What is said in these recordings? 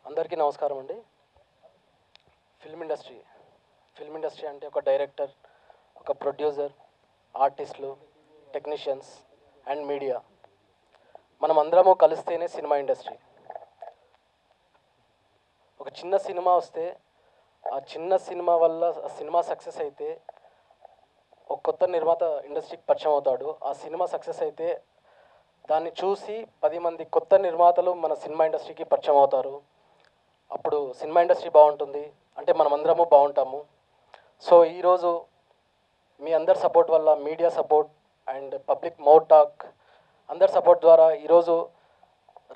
అందరికీ నమస్కారం అండి. ఫిల్మ్ ఇండస్ట్రీ అంటే ఒక డైరెక్టర్, ఒక ప్రొడ్యూసర్, ఆర్టిస్టులు, టెక్నీషియన్స్ అండ్ మీడియా మనం అందరము కలిస్తేనే సినిమా ఇండస్ట్రీ. ఒక చిన్న సినిమా వస్తే ఆ చిన్న సినిమా వల్ల ఆ సినిమా సక్సెస్ అయితే ఒక కొత్త నిర్మాత ఇండస్ట్రీకి పరిచయం అవుతాడు. ఆ సినిమా సక్సెస్ అయితే దాన్ని చూసి 10 మంది కొత్త నిర్మాతలు మన సినిమా ఇండస్ట్రీకి పరిచయం అవుతారు. అప్పుడు సినిమా ఇండస్ట్రీ బాగుంటుంది, అంటే మనమందరము బాగుంటాము. సో ఈరోజు మీ అందరి సపోర్ట్ వల్ల, media support and public mouth talk అందరి సపోర్ట్ ద్వారా ఈరోజు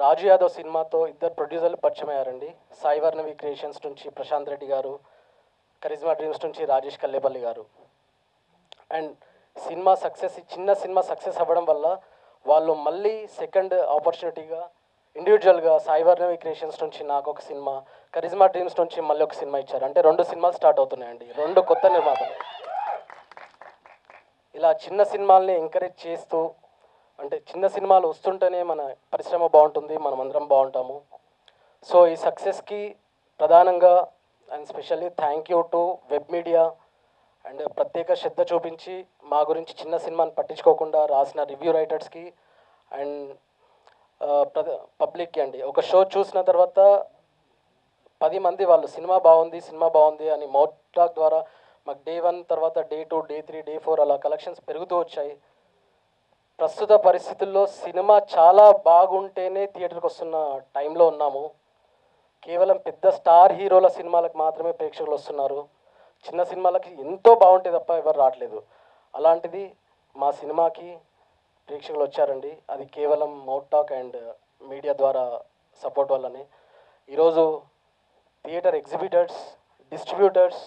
రాజు యాదవ్ సినిమాతో ఇద్దరు ప్రొడ్యూసర్లు పరిచయం అయ్యారండి. సాయి వర్ణవి క్రియేషన్స్ నుంచి ప్రశాంత్ రెడ్డి గారు, కరిజ్మా డ్రీమ్స్ నుంచి రాజేష్ కల్లేపల్లి గారు. అండ్ సినిమా సక్సెస్, చిన్న సినిమా సక్సెస్ అవ్వడం వల్ల వాళ్ళు మళ్ళీ సెకండ్ ఆపర్చునిటీగా ఇండివిజువల్గా సాయి వర్ణవి క్రియేషన్స్ నుంచి నాకు ఒక సినిమా, కరిజ్మా డ్రీమ్స్ నుంచి మళ్ళీ ఒక సినిమా ఇచ్చారు. అంటే 2 సినిమాలు స్టార్ట్ అవుతున్నాయండి, 2 కొత్త నిర్మాతలు. ఇలా చిన్న సినిమాల్ని ఎంకరేజ్ చేస్తూ, అంటే చిన్న సినిమాలు వస్తుంటేనే మన పరిశ్రమ బాగుంటుంది, మనం అందరం బాగుంటాము. సో ఈ సక్సెస్కి ప్రధానంగా and specially thank you to web media and ప్రత్యేక శ్రద్ధ చూపించి మా గురించి చిన్న సినిమాని పట్టించుకోకుండా రాసిన రివ్యూ రైటర్స్కి అండ్ పబ్లిక్కి అండి. ఒక షో చూసిన తర్వాత 10 మంది వాళ్ళు సినిమా బాగుంది అని మౌత్ టాక్ ద్వారా మాకు డే 1 తర్వాత డే 2, డే 3, డే 4 అలా కలెక్షన్స్ పెరుగుతూ వచ్చాయి. ప్రస్తుత పరిస్థితుల్లో సినిమా చాలా బాగుంటేనే థియేటర్కి వస్తున్న టైంలో ఉన్నాము. కేవలం పెద్ద స్టార్ హీరోల సినిమాలకు మాత్రమే ప్రేక్షకులు వస్తున్నారు. చిన్న సినిమాలకి ఎంతో బాగుంటే తప్ప ఎవరు రావట్లేదు. అలాంటిది మా సినిమాకి ప్రేక్షకులు వచ్చారండి. అది కేవలం మౌత్ టాక్ అండ్ మీడియా ద్వారా సపోర్ట్ వల్లనే. ఈరోజు థియేటర్ ఎగ్జిబిటర్స్, డిస్ట్రిబ్యూటర్స్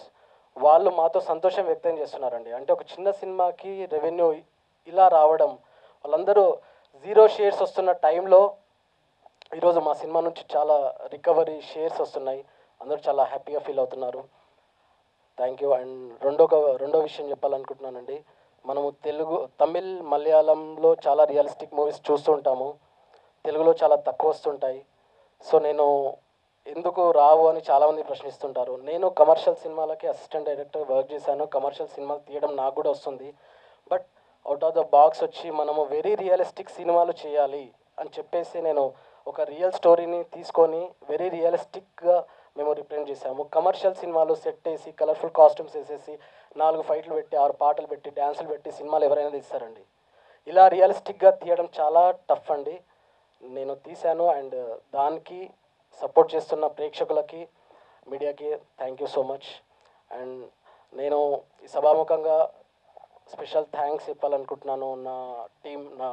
వాళ్ళు మాతో సంతోషం వ్యక్తం చేస్తున్నారండి. అంటే ఒక చిన్న సినిమాకి రెవెన్యూ ఇలా రావడం, వాళ్ళందరూ 0 షేర్స్ వస్తున్న టైంలో ఈరోజు మా సినిమా నుంచి చాలా రికవరీ షేర్స్ వస్తున్నాయి. అందరూ చాలా హ్యాపీగా ఫీల్ అవుతున్నారు. Thank you. అండ్ రెండో విషయం చెప్పాలనుకుంటున్నానండి. మనము తమిళ్, మలయాళంలో చాలా రియలిస్టిక్ మూవీస్ చూస్తూ ఉంటాము, తెలుగులో చాలా తక్కువ వస్తుంటాయి. సో నేను ఎందుకు రావు అని చాలామంది ప్రశ్నిస్తుంటారు. నేను కమర్షియల్ సినిమాలకి అసిస్టెంట్ డైరెక్టర్ వర్క్ చేశాను. కమర్షియల్ సినిమాలు తీయడం నాకు కూడా వస్తుంది. But out of the box వచ్చి మనము వెరీ రియలిస్టిక్ సినిమాలు చేయాలి అని చెప్పేసి నేను ఒక రియల్ స్టోరీని తీసుకొని వెరీ రియలిస్టిక్గా మేము రిప్రజెంట్ చేసాము. కమర్షియల్ సినిమాలు సెట్ వేసి, కలర్ఫుల్ కాస్ట్యూమ్స్ వేసేసి, 4 ఫైట్లు పెట్టి, 6 పాటలు పెట్టి, డ్యాన్సులు పెట్టి సినిమాలు ఎవరైనా తీస్తారండి. ఇలా రియలిస్టిక్గా తీయడం చాలా టఫ్ అండి. నేను తీశాను. అండ్ దానికి సపోర్ట్ చేస్తున్న ప్రేక్షకులకి, మీడియాకి thank you so much. And నేను ఈ సభాముఖంగా స్పెషల్ థ్యాంక్స్ చెప్పాలనుకుంటున్నాను నా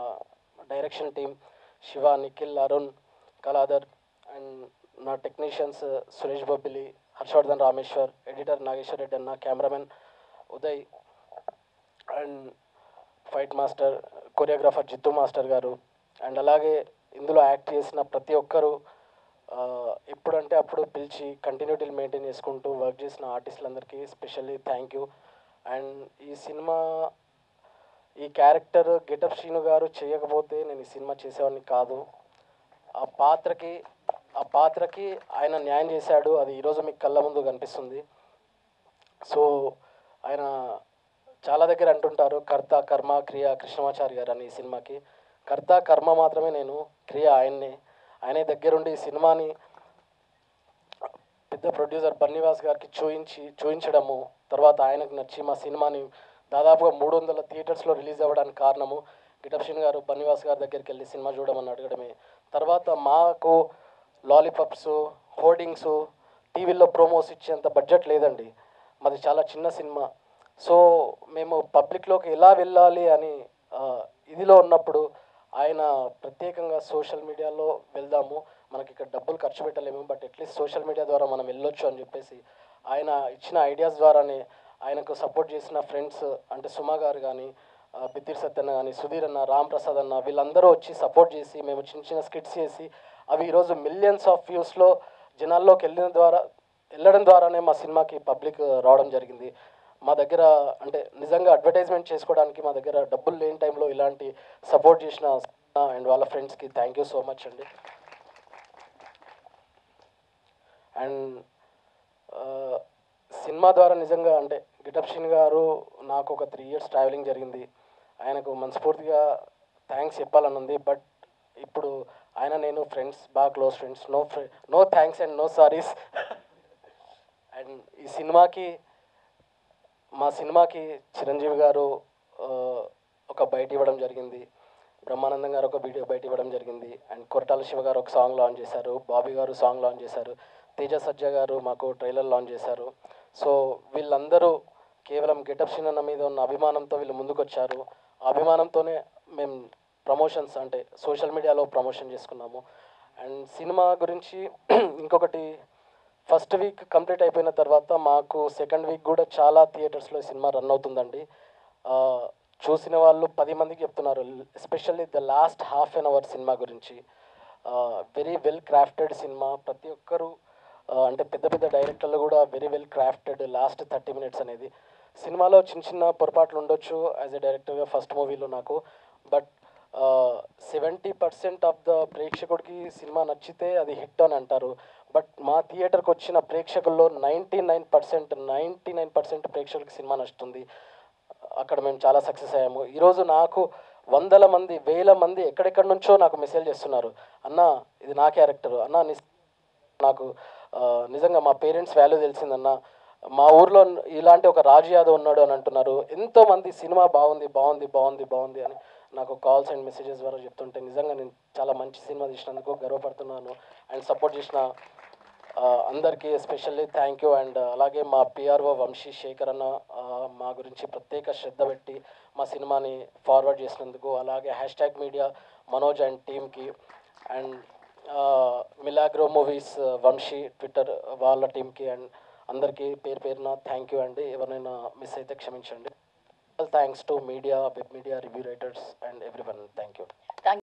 direction team Shiva, Nikhil, Arun, Kaladhar and నా టెక్నీషియన్స్ సురేష్ బొబ్బిలి, హర్షవర్ధన్ రామేశ్వర్, ఎడిటర్ నాగేశ్వర్ రెడ్డి అన్న, cameraman Uday and fight master, choreographer Jittu master గారు అండ్ అలాగే ఇందులో యాక్ట్ చేసిన ప్రతి ఒక్కరూ ఎప్పుడంటే అప్పుడు పిలిచి కంటిన్యూటీలు మెయింటైన్ చేసుకుంటూ వర్క్ చేసిన ఆర్టిస్టులందరికీ స్పెషల్లీ థ్యాంక్ యూ. అండ్ ఈ క్యారెక్టర్ గెటప్ శ్రీను గారు చేయకపోతే నేను ఈ సినిమా చేసేవాడిని కాదు. ఆ పాత్రకి ఆయన న్యాయం చేశాడు. అది ఈరోజు మీకు కళ్ళ ముందు కనిపిస్తుంది. సో ఆయన చాలా దగ్గర అంటుంటారు కర్త, కర్మ, క్రియ కృష్ణమాచారి గారు అని. ఈ సినిమాకి కర్త, కర్మ మాత్రమే నేను, క్రియ ఆయనే దగ్గరుండి ఈ సినిమాని పెద్ద ప్రొడ్యూసర్ బన్నీవాస్ గారికి చూయించడము, తర్వాత ఆయనకు నచ్చి మా సినిమాని దాదాపుగా 300 థియేటర్స్లో రిలీజ్ అవ్వడానికి కారణము గెటప్ శ్రీను గారు బన్నీవాస్ గారి దగ్గరికి వెళ్ళి సినిమా చూడమని అడగడమే. తర్వాత మాకు లాలీపాప్స్, హోర్డింగ్స్, టీవీల్లో ప్రోమోస్ ఇచ్చేంత బడ్జెట్ లేదండి. మాది చాలా చిన్న సినిమా. సో మేము పబ్లిక్లోకి ఎలా వెళ్ళాలి అని ఇదిలో ఉన్నప్పుడు ఆయన ప్రత్యేకంగా సోషల్ మీడియాలో వెళ్దాము, మనకి ఇక్కడ డబ్బులు ఖర్చు పెట్టలేము, బట్ అట్లీస్ట్ సోషల్ మీడియా ద్వారా మనం వెళ్ళొచ్చు అని చెప్పేసి ఆయన ఇచ్చిన ఐడియాస్ ద్వారానే ఆయనకు సపోర్ట్ చేసిన ఫ్రెండ్స్ అంటే సుమా గారు కానీ, బిత్తిరి సత్యన్న కానీ, సుధీర్ అన్న, రామ్ ప్రసాద్ అన్న, వీళ్ళందరూ వచ్చి సపోర్ట్ చేసి మేము చిన్న చిన్న స్కిట్స్ చేసి అవి ఈరోజు మిలియన్స్ ఆఫ్ వ్యూస్లో జనాల్లోకి వెళ్ళడం ద్వారానే మా సినిమాకి పబ్లిక్ రావడం జరిగింది. మా దగ్గర అంటే నిజంగా అడ్వర్టైజ్మెంట్ చేసుకోవడానికి మా దగ్గర డబ్బులు లేని టైంలో ఇలాంటి సపోర్ట్ చేసిన అండ్ వాళ్ళ ఫ్రెండ్స్కి థ్యాంక్ యూ సో మచ్ అండి. అండ్ సినిమా ద్వారా నిజంగా అంటే గిటప్ శ్రీని గారు నాకు ఒక 3 years ట్రావెలింగ్ జరిగింది. ఆయనకు మనస్ఫూర్తిగా థ్యాంక్స్ చెప్పాలని ఉంది. బట్ ఇప్పుడు ఆయన నేను ఫ్రెండ్స్, బాగా close friends. No thanks and no sorries. And ఈ సినిమాకి మా సినిమాకి చిరంజీవి గారు ఒక బయట ఇవ్వడం జరిగింది. బ్రహ్మానందం గారు ఒక వీడియో బయట ఇవ్వడం జరిగింది. అండ్ కొరటాల శివ గారు ఒక సాంగ్ లాంచ్ చేశారు. బాబీ గారు సాంగ్ లాంచ్ చేశారు. తేజ సజ్జా గారు మాకు ట్రైలర్ లాంచ్ చేశారు. సో వీళ్ళందరూ కేవలం గెటప్ శ్రీని అన్న మీద ఉన్న అభిమానంతో వీళ్ళు ముందుకొచ్చారు. ఆ అభిమానంతోనే మేము ప్రమోషన్స్ అంటే సోషల్ మీడియాలో ప్రమోషన్ చేసుకున్నాము. అండ్ సినిమా గురించి ఇంకొకటి, ఫస్ట్ వీక్ కంప్లీట్ అయిపోయిన తర్వాత మాకు సెకండ్ వీక్ కూడా చాలా థియేటర్స్లో సినిమా రన్ అవుతుందండి. చూసిన వాళ్ళు 10 మందికి చెప్తున్నారు, especially the last half an hour cinema గురించి. Very well crafted cinema. ప్రతి ఒక్కరు అంటే పెద్ద పెద్ద డైరెక్టర్లు కూడా very well crafted last 30 minutes అనేది. సినిమాలో చిన్న చిన్న పొరపాట్లు ఉండొచ్చు యాజ్ ఎ డైరెక్టర్గా ఫస్ట్ మూవీలో నాకు. బట్ 70% ఆఫ్ ద ప్రేక్షకుడికి సినిమా నచ్చితే అది హిట్ అని అంటారు. బట్ మా థియేటర్కి వచ్చిన ప్రేక్షకుల్లో 99% ప్రేక్షకులకి సినిమా నచ్చుతుంది. అక్కడ మేము చాలా సక్సెస్ అయ్యాము. ఈరోజు నాకు 100 మంది 1000 మంది ఎక్కడెక్కడి నుంచో నాకు మెసేజ్ చేస్తున్నారు, అన్న ఇది నా క్యారెక్టర్ అన్న, నాకు నిజంగా మా పేరెంట్స్ వాల్యూ తెలిసిందన్న, మా ఊర్లో ఇలాంటి ఒక రాజు యాదవ్ ఉన్నాడు అని అంటున్నారు. ఎంతోమంది సినిమా బాగుంది బాగుంది బాగుంది బాగుంది అని నాకు కాల్స్ అండ్ మెసేజెస్ ద్వారా చెప్తుంటే నిజంగా నేను చాలా మంచి సినిమా తీసినందుకు గర్వపడుతున్నాను. అండ్ సపోర్ట్ చేసిన అందరికీ ఎస్పెషల్లీ థ్యాంక్ యూ. అండ్ అలాగే మా పిఆర్ఓ వంశీ శేఖర్ అన్న మా గురించి ప్రత్యేక శ్రద్ధ పెట్టి మా సినిమాని ఫార్వర్డ్ చేసినందుకు, అలాగే #మీడియా మనోజ్ అండ్ టీమ్కి, and Milagro movies Vamsi Twitter వాళ్ళ టీమ్కి, అండ్ అందరికీ పేరు పేరున థ్యాంక్ యూ అండి. ఎవరైనా మిస్ అయితే క్షమించండి. Thanks to media, web media, review writers and everyone. Thank you.